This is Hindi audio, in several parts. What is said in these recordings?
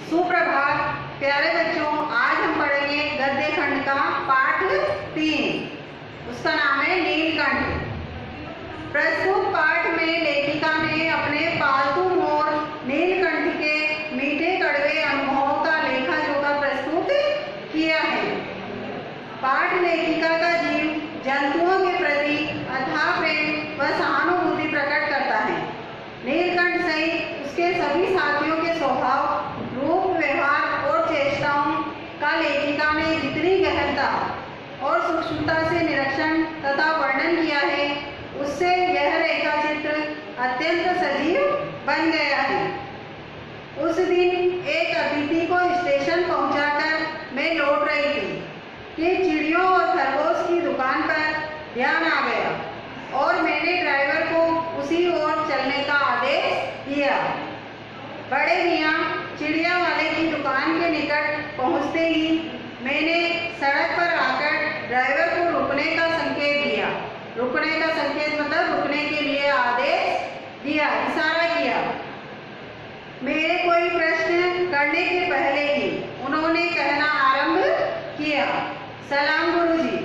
सुप्रभात प्यारे बच्चों, आज हम पढ़ेंगे गद्य खंड का पाठ 3। उसका नाम है नीलकंठ। प्रस्तुत पाठ में लेखिका ने अपने पालतू मोर नीलकंठ के मीठे कड़वे अनुभवों का लेखा जोखा प्रस्तुत किया है। पाठ लेखिका का जीव जंतुओं के प्रति अथाह प्रेम व सहानुभूति प्रकट करता है। नीलकंठ सहित उसके सभी साथियों के स्वभाव, रूप, व्यवहार और चेष्टाओं का लेखिका ने जितनी गहनता और सूक्ष्मता से निरीक्षण तथा वर्णन किया है, उससे यह रेखा चित्र अत्यंत सजीव बन गया है। उस दिन एक अतिथि को स्टेशन पहुंचाकर मैं लौट रही थी कि चिड़ियों और खरगोश की दुकान पर ध्यान आ गया और मैंने ड्राइवर को उसी ओर चलने का आदेश दिया। बड़े मियाँ चिड़िया वाले की दुकान के निकट पहुंचते ही मैंने सड़क पर आकर ड्राइवर को रुकने का संकेत दिया। रुकने का संकेत मतलब रुकने के लिए आदेश दिया, इशारा किया। मेरे कोई प्रश्न करने के पहले ही उन्होंने कहना आरंभ किया, सलाम गुरुजी।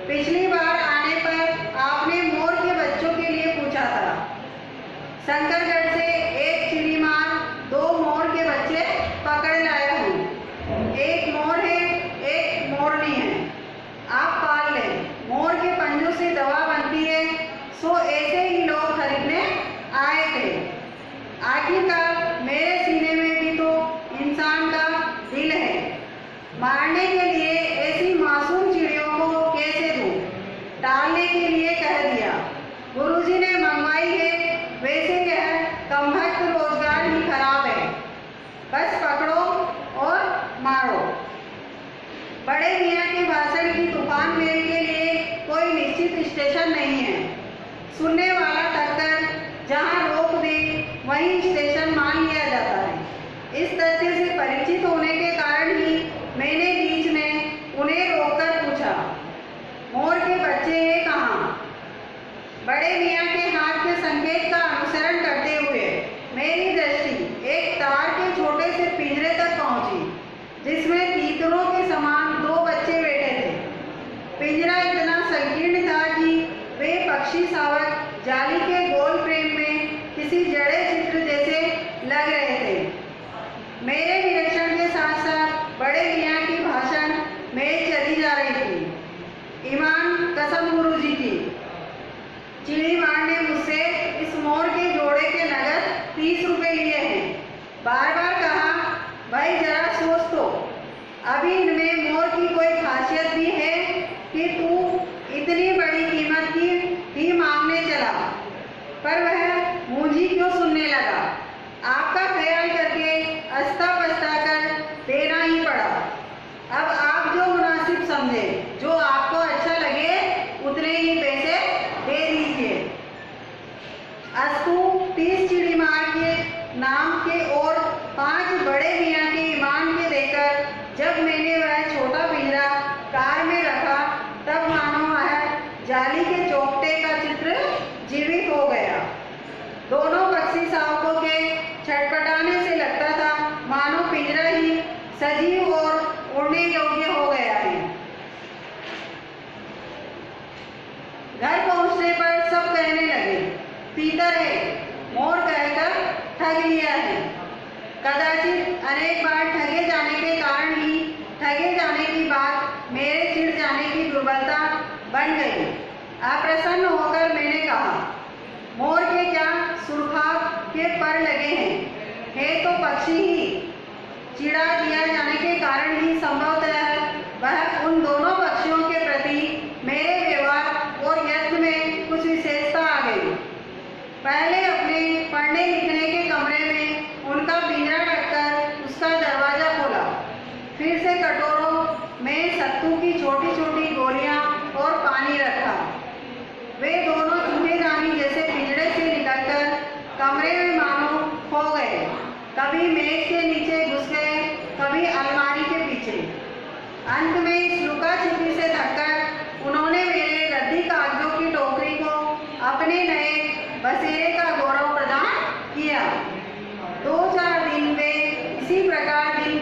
पिछली बार आने पर आपने मोर के बच्चों के लिए पूछा था। शंकरगढ़ से एक चिड़ी मार 2 मोर के बच्चे पकड़ लाया हूँ। एक मोर है, एक मोरनी है। आप पाल लें। मोर के पंजों से दवा बनती है, सो ऐसे ही लोग खरीदने आए थे। आखिरकार मेरे सीने में भी तो इंसान का दिल है। मारने के लिए ऐसी मासूम चिड़ियों को कैसे दूं? टालने के लिए कह दिया। गुरुजी ने मंगवाई है, वैसे यह कमबख्त रोजगार ही खराब है। बस पकड़ो और मारो। बड़े मियाँ के भाषण की तूफान मेल के लिए कोई निश्चित स्टेशन नहीं है। सुनने वाला टक्कर जहाँ रोक दे वहीं स्टेशन मान लिया जाता है। इस तथ्य से परिचित होने के कारण ही मैंने बीच में उन्हें रोककर पूछा, मोर के बच्चे हैं कहाँ? बड़े मियाँ के हाथ के संकेत का अनुसरण करते हुए मेरी दृष्टि एक तार के छोटे से पिंजरे तक पहुंची, जिसमें तीतरों के समान 2 बच्चे बैठे थे। पिंजरा इतना संकीर्ण था कि वे पक्षी शावक जाली के गोल फ्रेम में किसी जड़े चित्र जैसे लग रहे थे। मेरे निरीक्षण के साथ साथ बड़े मियाँ की भाषण में चली जा रही थी। ईमान कसम गुरुजी की, चिड़ी मार ने मुझसे इस मोर के जोड़े के नगद 30 रुपए लिए हैं। बार बार कहा, भाई जरा सोच तो, अभी इनमें मोर की कोई खासियत भी है कि तू इतनी बड़ी कीमत की ही मांगने चला? पर वह मुझी क्यों सुनने लगा। आपका ख्याल करके अस्ता पस्ता कर देना ही पड़ा। अब आप जो मुनासिब समझे, जो आपको अच्छा लगे, उतने ही पैसे दे दीजिए। अस्तु 30 चिड़ी मार के नाम के और 5 बड़े मियाँ के ईमान के देकर जब मैंने वह छोटा पिंजरा कार में रखा, तब मानो वह जाली के चौकटे का चित्र जीवित हो गया। दोनों पक्षी शावकों के छटपटाने से लगता था मानो पिंजरा ही सजीव और उड़ने योग्य हो गया है। घर पहुंचने पर सब कहने लगे, तीतर है, मोर कहकर ठग लिया है। कदाचित अनेक बार ठगे जाने के कारण ही ठगे जाने की बात मेरे चिढ़ जाने की दुर्बलता बन गई। अप्रसन्न होकर मैंने कहा, मोर के क्या सुरखाव के पर लगे हैं, है तो पक्षी ही। चिढ़ा दिया जाने के कारण ही संभवतः वह उन दोनों पक्षियों के प्रति मेरे व्यवहार और यत्न में कुछ विशेषता आ गई। पहले अपने पढ़ने लिखने के कमरे में उनका पिंजरा रखकर उसका दरवाजा खोला। फिर से कटोरों में सत्तू की छोटी छोटी गोलियां और पानी रखा। वे दोनों चूहेदानी जैसे पिंजरे से निकलकर कमरे में मानो खो गए। कभी मेज के नीचे घुस गए, कभी अलमारी के पीछे। अंत में इस लुका छिपी से थककर उन्होंने मेरे रद्दी कागजों की टोकरी को अपने नए बसेरे का गौरव प्रदान किया। 2-4 दिन वे इसी प्रकार दिन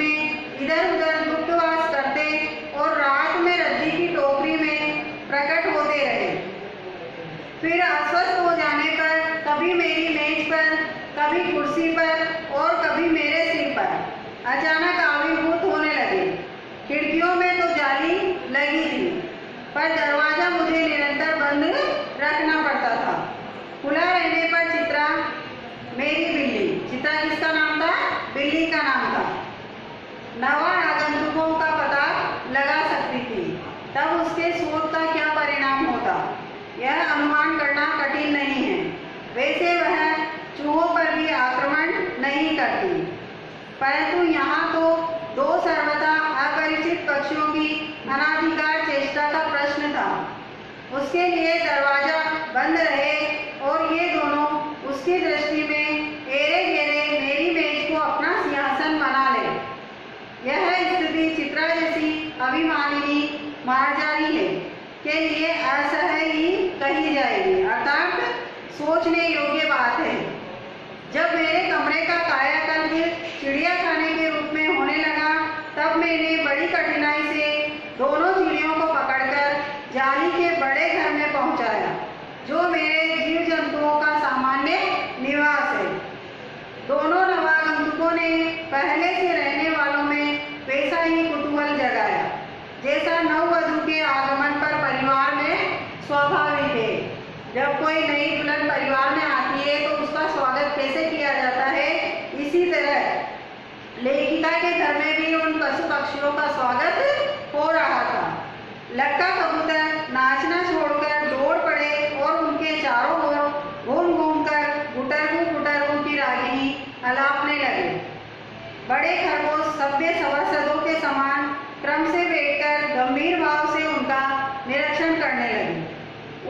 फिर अस्वस्थ हो जाने पर कभी मेरी मेज पर, कभी कुर्सी पर और कभी मेरे सिर पर अचानक आविर्भूत होने लगे। खिड़कियों में तो जाली लगी थी, पर दरवाजा मुझे निरंतर बंद रखना पड़ता था। खुला रहने पर चित्रा, मेरी बिल्ली, चित्रा किसका नाम था? बिल्ली का नाम था, नवा आगंतुकों का पता लगा सकती थी। तब उसके शोध का क्या परिणाम होता, यह अनुमान करना कठिन नहीं है। वैसे वह चूहों पर भी आक्रमण नहीं करती, परंतु यहाँ तो दो सर्वथा अपरिचित पक्षियों की अनाधिकार चेष्टा का प्रश्न था। उसके लिए दरवाजा बंद रहे और ये दोनों उसकी दृष्टि में एरे गेरे मेरी मेज को अपना सिंहासन बना ले। यह स्थिति चित्रा जैसी अभिमानिनी मार्जारी है के लिए असह्य ही कही जाएगी, अर्थात सोचने योग्य बात है। जब मेरे कमरे का कायाकल्प चिड़िया खाने के रूप में होने लगा, तब मैंने बड़ी कठिनाई से दोनों चिड़ियों को पकड़कर जाली के बड़े घर में पहुंचाया, जो मेरे जीव जंतुओं का सामान्य निवास है। दोनों नवागंतुकों ने पहले से रहने वालों में वैसा ही कुतूहल जगाया, जैसा नववधू के आगमन पर परिवार में स्वाभाविक है। जब कोई नई दुल्हन परिवार में आती है तो उसका स्वागत कैसे किया जाता है, इसी तरह लेखिका के घर में भी उन पशु पक्षियों का स्वागत हो रहा था। लक्का कबूतर नाचना छोड़कर दौड़ पड़े और उनके चारों ओर घूम घूम कर गुटरगू की रागिनी अलापने लगे। बड़े खरगोश सभ्य सभासदों के समान क्रम से बैठकर गंभीर भाव से उनका निरीक्षण करने लगे।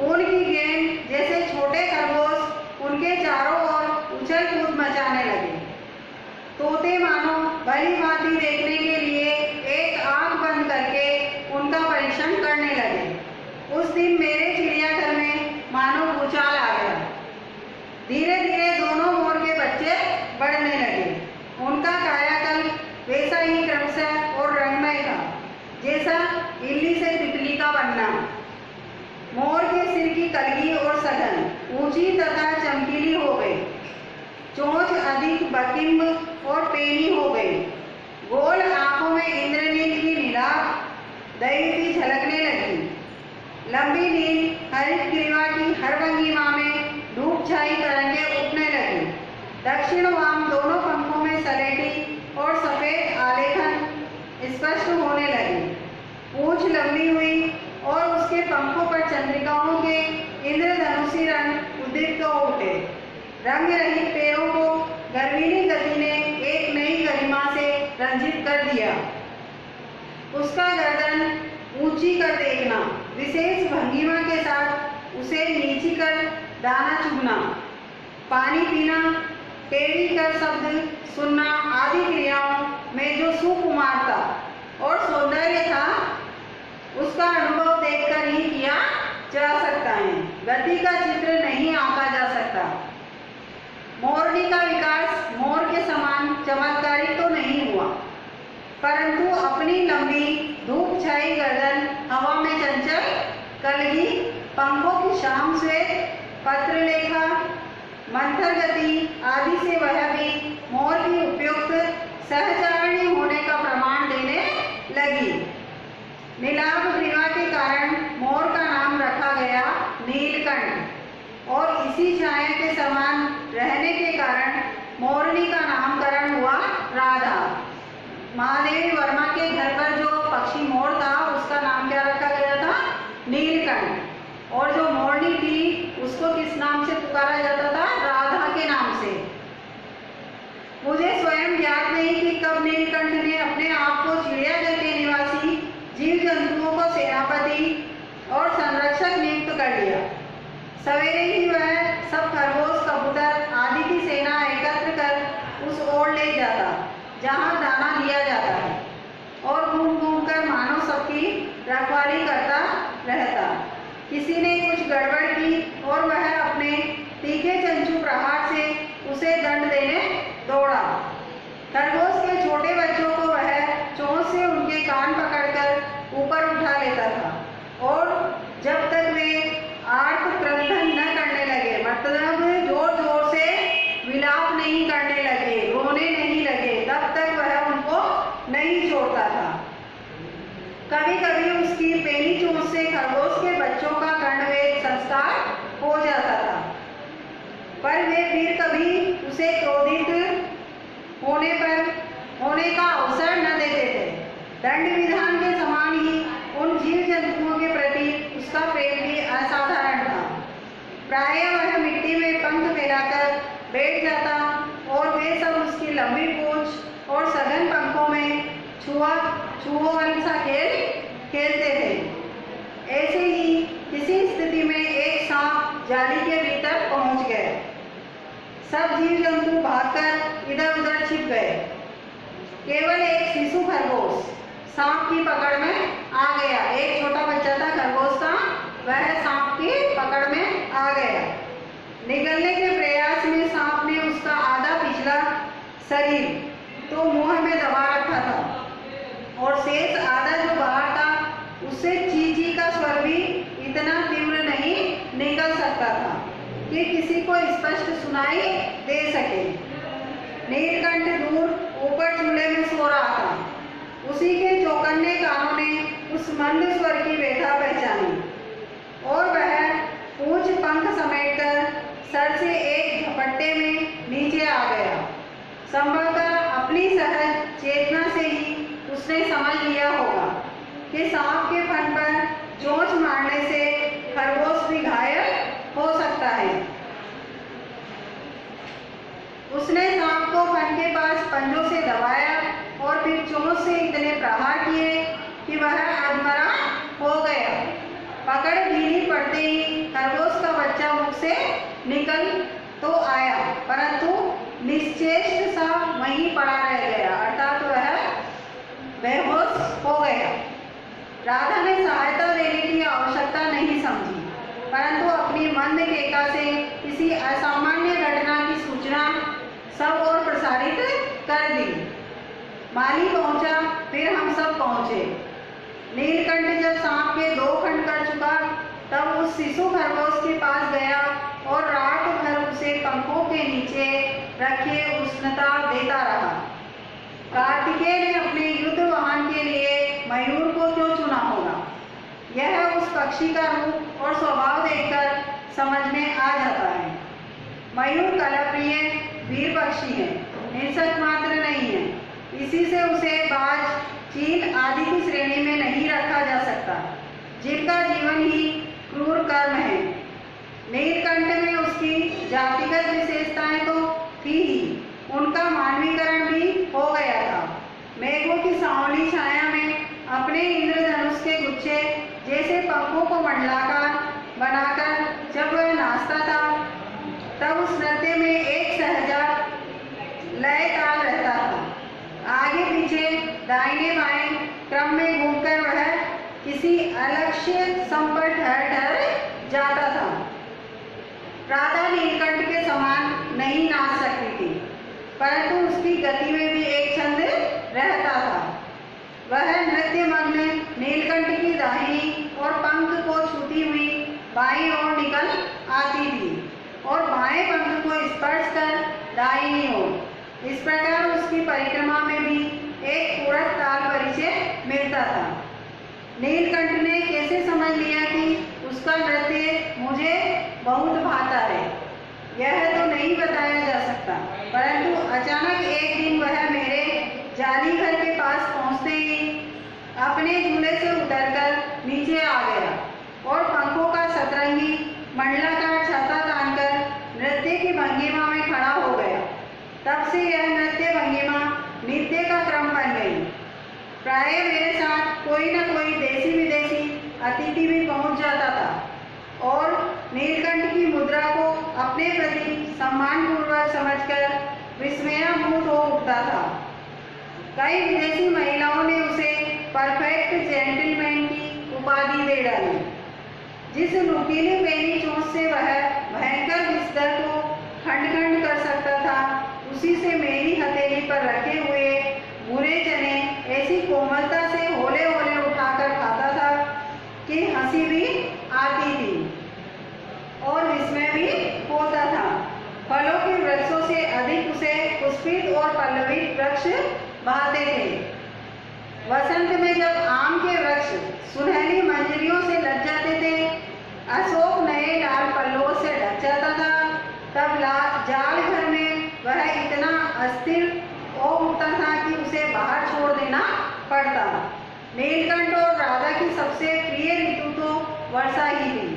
ऊन की गेंद जैसे छोटे खरगोश उनके चारों ओर उछल कूद मचाने लगे। तोते मानो भली भांति देखने के लिए एक आंख बंद करके उनका परीक्षण करने लगे। उस दिन मेरे चिड़ियाघर में मानो भूचाल आ गया। धीरे धीरे दोनों मोर के बच्चे बढ़ने लगे। उनका कायाकल्प वैसा ही क्रमशः और रंगमय था, जैसा इल्ली से तितली का बनना। मोर के सिर की कलगी और सघन, ऊंची तथा चमकीली हो गई। चोंच अधिक बकिंब और पेनी हो गई। गोल आंखों में इंद्रनील की नीलाभ दैवी झलकने लगी। लंबी नील हरित ग्रीवा की हर भंगिमा में धूप छाई तरंगे उठने लगी। दक्षिण वाम दोनों पंखों में सलेटी और सफेद आलेखन स्पष्ट होने लगे। पूंछ लंबी हुई और उसके पंखों पर चंद्रिकाओं के इंद्रधनुषी रंग उद्दीप्त हो उठे। रंग रहित पैरों को गर्वीली गति ने एक नई गरिमा से रंजित कर दिया। उसका गर्दन ऊंची कर देखना, विशेष भंगिमा के साथ उसे नीची कर दाना चुगना, पानी पीना, टेढ़ी कर शब्द सुनना आदि क्रियाओं में जो सुकुमारता और सौंदर्य था, उसका अनुभव देखकर ही किया जा सकता है। गति का चित्र नहीं आंका जा सकता। मोरनी का विकास मोर के समान चमत्कारी तो नहीं हुआ, परंतु अपनी लंबी धूप छाई गर्दन, हवा में चंचल कलगी, पंखों की शाम श्वेत पत्रलेखा, मंथर गति आदि से वह भी मोर की उपयुक्त सहचारिणी होने का प्रमाण देने लगी। नीलाभ ग्रीवा के कारण मोर का नाम रखा गया नीलकंठ और इसी छाया के समान रहने के कारण मोरनी का नामकरण हुआ राधा। महादेवी वर्मा के घर पर जो पक्षी मोर था उसका नाम क्या रखा गया था? नीलकंठ। और जो मोरनी थी उसको किस नाम से पुकारा जाता था? राधा के नाम से। मुझे स्वयं ज्ञात नहीं कि कब नीलकंठ ने अपने आप को चिड़ियाघर के निवासी जीव जंतुओं को सेनापति और संरक्षक नियुक्त कर लिया। सवेरे ही वह सब खरगोश, कबूतर आदि की सेना एकत्र कर उस ओर ले जाता जहाँ दाना दिया जाता है और घूम घूम कर मानो सबकी रखवाली करता रहता। किसी ने कुछ गड़बड़ की और वह अपने तीखे चंचू प्रहार से उसे दंड देने दौड़ा। खरगोश के छोटे बच्चों को वह चोंच से उनके कान पकड़कर ऊपर उठा लेता था और जब तक वे आर्त क्रंदन न हो जाता था, पर वे वीर कभी उसे क्रोधित होने का अवसर न देते थे। दंड विधान के समान ही उन जीव जंतुओं के प्रति उसका प्रेम भी असाधारण था। प्रायः वह मिट्टी में पंख फैलाकर बैठ जाता और वे सब उसकी लंबी पूंछ और सघन पंखों में छुओ सा खेल खेलते थे। ऐसे ही किसी स्थिति में एक सांप जाली के भीतर पहुंच गया। सब जीव जंतु भागकर इधर उधर छिप गए। केवल एक शिशु खरगोश सांप की पकड़ में आ गया। एक छोटा बच्चा था खरगोश का, वह सांप की पकड़ में आ गया। निगलने के प्रयास में सांप ने उसका आधा पिछला शरीर तो मुंह में दबा रखा था और शेष आधा जो बाहर था उससे ची ची का स्वर भी इतना तीव्र नहीं निकल सकता था कि किसी को स्पष्ट सुनाई दे सके। नीलकंठ दूर ऊपर चूल्हे में सो रहा था। उसी के चौकन्ने कानों ने उस मंद स्वर की व्यथा पहचानी और वह पूंछ पंख समेटकर सर से एक झपट्टे में नीचे आ गया। संभवतः अपनी सहज चेतना से ही उसने समझ लिया होगा कि सांप के फन पर चोंच मारने से खरगोश भी घायल हो सकता है। उसने सांप को फन के पास पंजों से दबाया और फिर चोंच से इतने प्रहार किए कि वह अधमरा हो गया। पकड़ ढीली पड़ते ही खरगोश का बच्चा मुख से निकल तो आया, परंतु निश्चेष्ट सा वहीं पड़ा रह गया, अर्थात वह बेहोश हो गया। राधा ने सहायता देने की आवश्यकता नहीं समझी, परंतु अपनी मंद केका से किसी असामान्य घटना की सूचना सब ओर प्रसारित कर दी। माली पहुंचा, फिर हम सब पहुंचे। नीलकंठ जब सांप के 2 खंड कर चुका तब उस शिशु खरगोश के पास गया और रात भर उसे पंखों के नीचे रखे उष्णता देता रहा। कार्तिकेय ने अपने युद्ध वाहन के लिए मयूर को क्यों चुना होगा, यह उस पक्षी का रूप और स्वभाव देखकर समझ में आ जाता है। मयूर कलाप्रिय वीर पक्षी है, हिंसक मात्र नहीं है। इसी से उसे बाज, चील आदि की श्रेणी में नहीं रखा जा सकता, जिनका जीवन ही क्रूर कर्म है। नीलकंठ में उसकी जातिगत विशेषताएं तो थी ही, उनका मानवीकरण भी हो गया था। मेघों की सांवली छाया में अपने इंद्रधनुष के गुच्छे जैसे पंखों को मंडलाकार बनाकर जब वह नाचता था तब उस नृत्य में एक सहजा लय ताल रहता था। आगे पीछे दाहिने बाएं क्रम में घूमकर वह किसी अलक्ष्य सम पर ठहर जाता था। राधा नीलकंठ के समान नहीं नाच सकती थी, परंतु उसकी गति में भी एक छंद रहता था। वह नृत्य मग्न नीलकंठ की दाहिनी और पंख को छूती हुई बाईं ओर निकल आती थी और बाएं पंख को स्पर्श कर दाहिनी ओर। इस प्रकार उसकी परिक्रमा में भी एक पूरक ताल परिचय मिलता था। नीलकंठ ने कैसे समझ लिया कि उसका नृत्य मुझे बहुत भाता है, यह तो नहीं बताया जा सकता, परंतु अचानक एक दिन वह मेरे जाली घर के पास पहुंचते ही अपने झूले से उतरकर नीचे आ गया और पंखों का सतरंगी मंडलाकार छाता तानकर नृत्य की भंगिमा में खड़ा हो गया। तब से यह नृत्य भंगिमा नित्य का क्रम बन गई। प्राय मेरे साथ कोई न कोई देसी विदेशी अतिथि भी पहुंच जाता था और नीलकंठ की मुद्रा को अपने प्रति सम्मानपूर्वक समझकर विस्मयाभूत हो उठता था। कई विदेशी महिलाओं ने उसे परफेक्ट जेंटलमैन की उपाधि दे डाली। जिस नुकीली पेनी चोंच से वह भयंकर बिस्तर को खंड खंड कर सकता था, उसी से मेरी हथेली पर रखे हुए भूरे चने ऐसी कोमलता से होले होले उठाकर खाता था कि हंसी भी आती थी और विस्मय भी होता था। फलों के वृक्षों से अधिक उसे पुष्पित और पल्लवित वृक्ष भाते थे। वसंत में जब आम के वृक्ष सुनहली मंजरियों से लग जाते थे, अशोक नए लाल पल्लों तब जाल घर में वह इतना अस्थिर हो उठता था कि उसे बाहर छोड़ देना पड़ता। नीलकंठ और राधा की सबसे प्रिय ऋतु तो वर्षा ही थी।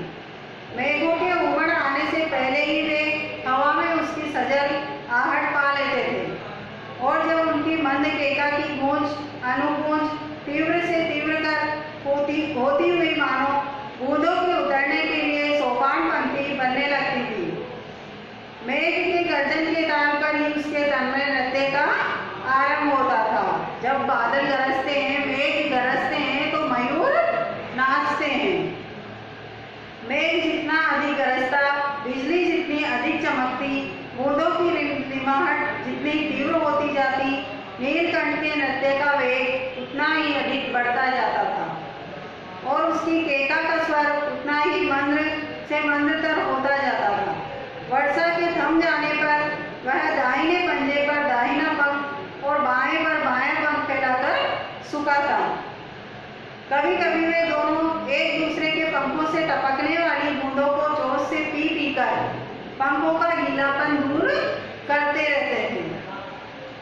मेघों के उमड़ आने से पहले ही वे हवा में उसकी सजल आहट पा लेते थे और जब उनकी मंद केका की गूंज अनुगूंज तीव्र से तीव्र कर होती हुई मानो बूंदों के उतरने के लिए सोपान पंक्ति बनने लगती थी। मेघ के गर्जन के ताल पर ही उसके तन्मय नृत्य का आरंभ होता था। जब बादल गरजते हैं, मेघ गरजते हैं तो मयूर नाचते हैं। मेघ जितना अधिक गरजता, बिजली जितनी अधिक चमकती, बूंदों की रिमझिमाहट जितनी तीव्र होती जाती, नीलकंठ के नृत्य का वेग उतना ही अधिक बढ़ता जाता था और उसकी केका का स्वर उतना ही मंद्र से मंद्रतर होता जाता था। वर्षा के थम जाने पर वह दाहिने पंजे पर दाहिना पंख और बाएं पर बायां पंख फैलाकर सुखाता। कभी कभी वे दोनों एक दूसरे के पंखों से टपकने वाली बूंदों को जोश से पी पीकर पंखों का गीलापन दूर करते रहते थे।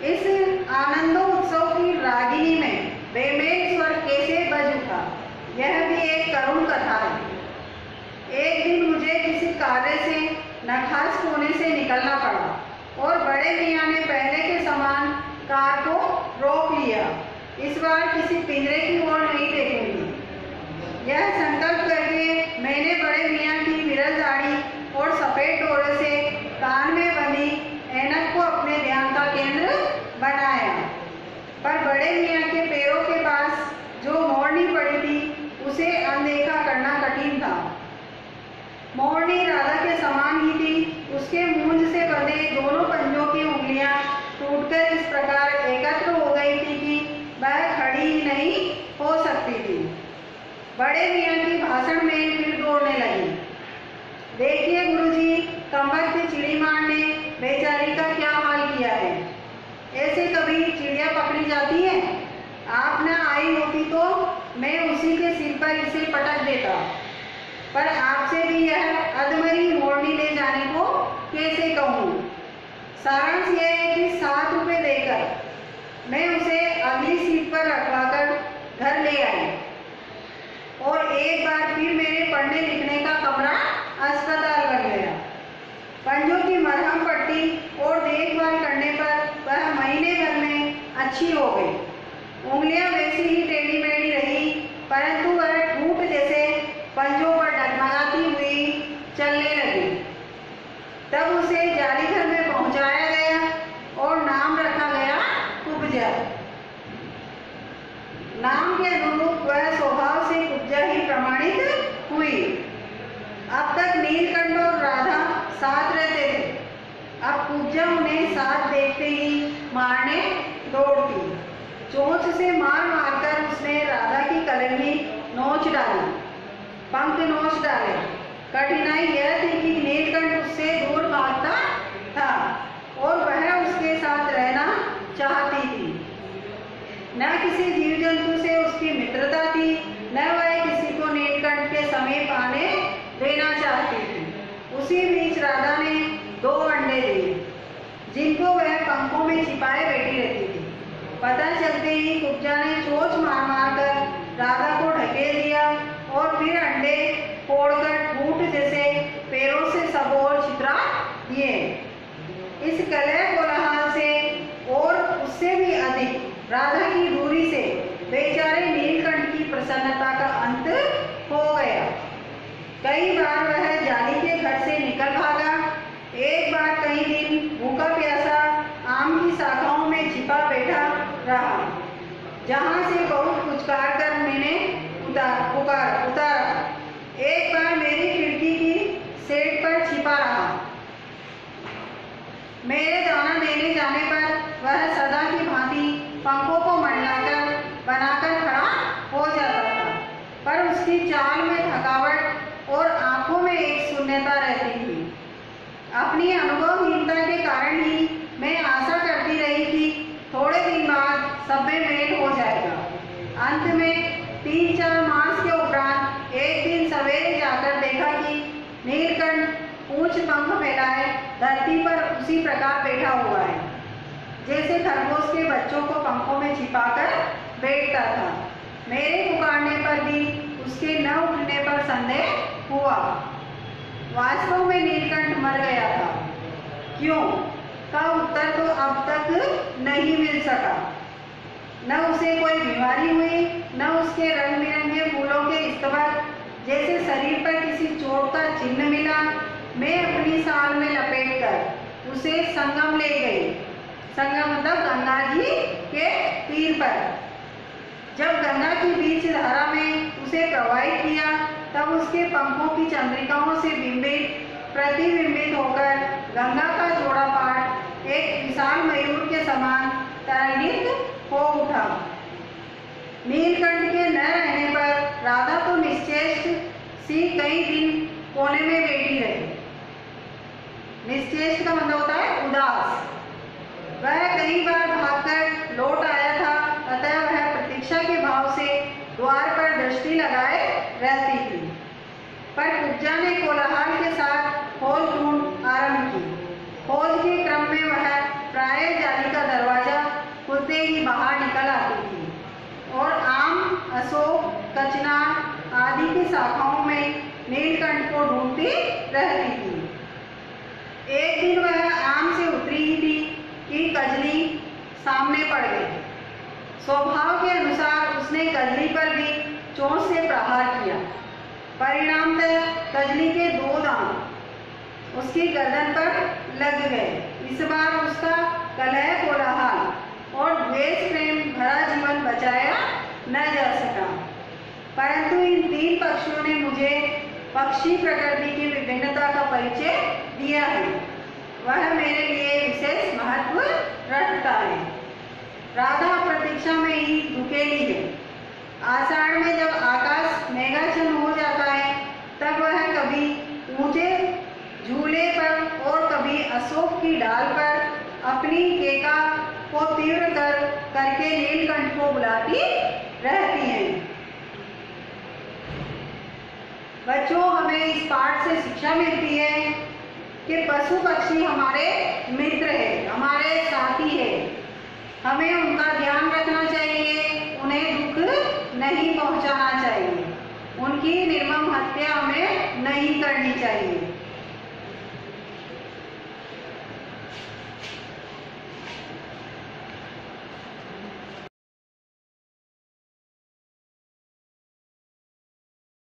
इस आनंदो उत्सव की रागिनी में बेमेल स्वर कैसे बज उठा, यह भी एक करुण कथा है। एक दिन मुझे किसी कार्य से नखास कोने से निकलना पड़ा और बड़े मियाँ ने पहले के समान कार को रोक लिया। इस बार किसी पिंजरे की ओर नहीं देखेंगे, यह संकल्प करके मैंने बड़े मियाँ की विरल दाढ़ी और सफेद डोरे से कान में बंधी ऐनक को अपने ध्यान का केंद्र बनाया। पर बड़े मियाँ के पैरों के पास जो मोरनी पड़ी थी उसे अनदेखा करना कठिन था। मोरनी राधा के समान ही थी। उसके मूंज से बंधे दोनों पंजों की उंगलियां टूटकर इस प्रकार एकत्र हो गई थी कि वह खड़ी ही नहीं हो सकती थी। बड़े मियाँ की भाषण में फिर दौड़ने लगी। देखिए गुरुजी, कमबख्त चिड़ीमार ने बेचारी का क्या हाल किया है। ऐसे कभी चिड़िया पकड़ी जाती है? आप न आई होती तो मैं उसी के सिर पर इसे पटक देता। पर आपसे भी यह अधमरी मोरनी ले जाने को कैसे कहूँ। सारांश यह है कि 7 रुपये देकर मैं उसे अगली सीट पर रखवाकर घर ले आई और एक बार फिर मेरे पढ़ने लिखने का कमरा अस्पताल बन गया। पंजों की मरहम पट्टी और देखभाल करने पर वह महीने भर में अच्छी हो गई। उंगलियां वैसी ही टेढ़ी मेढ़ी रही, परंतु वह ठूठ जैसे पंजों पर डगमगाती हुई चलने लगी। तब उसे जालीघर में पहुंचाया गया और नाम रखा गया कुब्जा। नाम के अनुरूप वह स्वभाव से कुब्जा ही प्रमाणित हुई। अब तक नीलकंठ और राधा साथ रहते थे, अब कुब्जा उन्हें साथ देखते ही मारने दौड़ती। चोंच से मार मारकर उसने राधा की कलंगी नोच डाली, पंख नोच डाले। कठिनाई यह थी कि नीलकंठ उससे दूर भागता था और वह उसके साथ रहना चाहती थी। न किसी जीव जंतु से उसकी मित्रता थी, न वह किसी को नीलकंठ के समीप आने देना चाहती थी। उसी बीच राधा ने 2 अंडे दिए, जिनको वह पंखों में छिपाए बैठी रहती थी। पता चलते ही कुब्जा ने चोंच मार मार कर राधा को ढकेल दिया और फिर अंडे फोड़कर ठूठ जैसे पैरों से सब ओर छितरा दिए। इस कलह कोलाहल से और उससे भी अधिक राधा की दूरी से बेचारे नीलकंठ की प्रसन्नता का अंत हो गया। कई बार वह जाली के घर से निकल भागा। एक बार कई दिन भूखा प्यासा आम की शाखाओं में छिपा बैठा रहा, जहाँ से बहुत पुचकार कर मैंने उतारा। एक बार मेरी खिड़की की सेट पर छिपा रहा। मेरे दाना देने जाने पर वह सदा की भांति पंखों को मंडलाकर बनाकर खड़ा हो जाता था, पर उसकी चाल में थकावट और आंखों में एक शून्यता रहती थी। अपनी अनुभवहीनता के कारण ही मैं आशा करती रही कि थोड़े दिन बाद सब में मेल हो जाएगा। अंत में 3-4 मास के उपरांत एक दिन सवेरे जाकर देखा कि नीलकंठ पूंछ पंख फैलाए धरती पर उसी प्रकार बैठा हुआ है, जैसे खरगोश के बच्चों को पंखों में छिपाकर बैठता था। मेरे पुकारने पर भी उसके न उठने पर संदेह हुआ। वास्तव में नीलकंठ मर गया था। क्यों का उत्तर तो अब तक नहीं मिल सका। न उसे कोई बीमारी हुई, न उसके रंग बिरंगे फूलों के स्तबक जैसे शरीर पर किसी चोट का चिन्ह मिला। मैं अपनी साल में लपेटकर उसे संगम ले गई। संगम मतलब गंगा जी के तीर पर। जब गंगा की बीच धारा में उसे प्रवाहित किया, तब उसके पंखों की चंद्रिकाओं से प्रतिबिंबित होकर गंगा का चौड़ा पाट एक विशाल मयूर के समान तरंगित हो उठा। नीलकंठ के न रहने पर राधा तो निश्चेष्ट सी कई दिन कोने में बैठी रही। निश्चेष्ट का मतलब होता है उदास। वह कई बार भागकर लौट आया था, अतः वह प्रतीक्षा के भाव से द्वार पर दृष्टि लगाए रहती थी। पर कुब्जा ने कोलाहल के साथ खोज ढूंढ आरंभ की। खोज के क्रम में वह प्रायः जाली का दरवाजा खुलते ही बाहर निकल आती थी और आम, अशोक, कचनार आदि की शाखाओं में नीलकंठ को ढूंढती रहती थी। एक दिन वह आम से उतरी ही थी कि कजली सामने पड़ गई। स्वभाव के अनुसार उसने कजली पर भी चोट से प्रहार किया। परिणामतः कजली के 2 दांत उसकी गर्दन पर लग गए। इस बार उसका कलह, कोलाहल और द्वेष प्रेम भरा जीवन बचाया न जा सका। परंतु इन 3 पक्षियों ने मुझे पक्षी प्रकृति की विभिन्नता का परिचय दिया है। वह मेरे लिए विशेष महत्व रखता है। राधा प्रतीक्षा में ही धुकेली है। आषाढ़ में जब आकाश मेघाच्छन्न हो जाता है, तब वह कभी ऊंचे झूले पर और कभी अशोक की डाल पर अपनी केका को तीव्र करके नीलकंठ को बुलाती रहती हैं। बच्चों, हमें इस पाठ से शिक्षा मिलती है कि पशु पक्षी हमारे मित्र है, हमारे साथी है। हमें उनका ध्यान रखना चाहिए, उन्हें दुख नहीं पहुंचाना चाहिए, उनकी निर्मम हत्या हमें नहीं करनी चाहिए।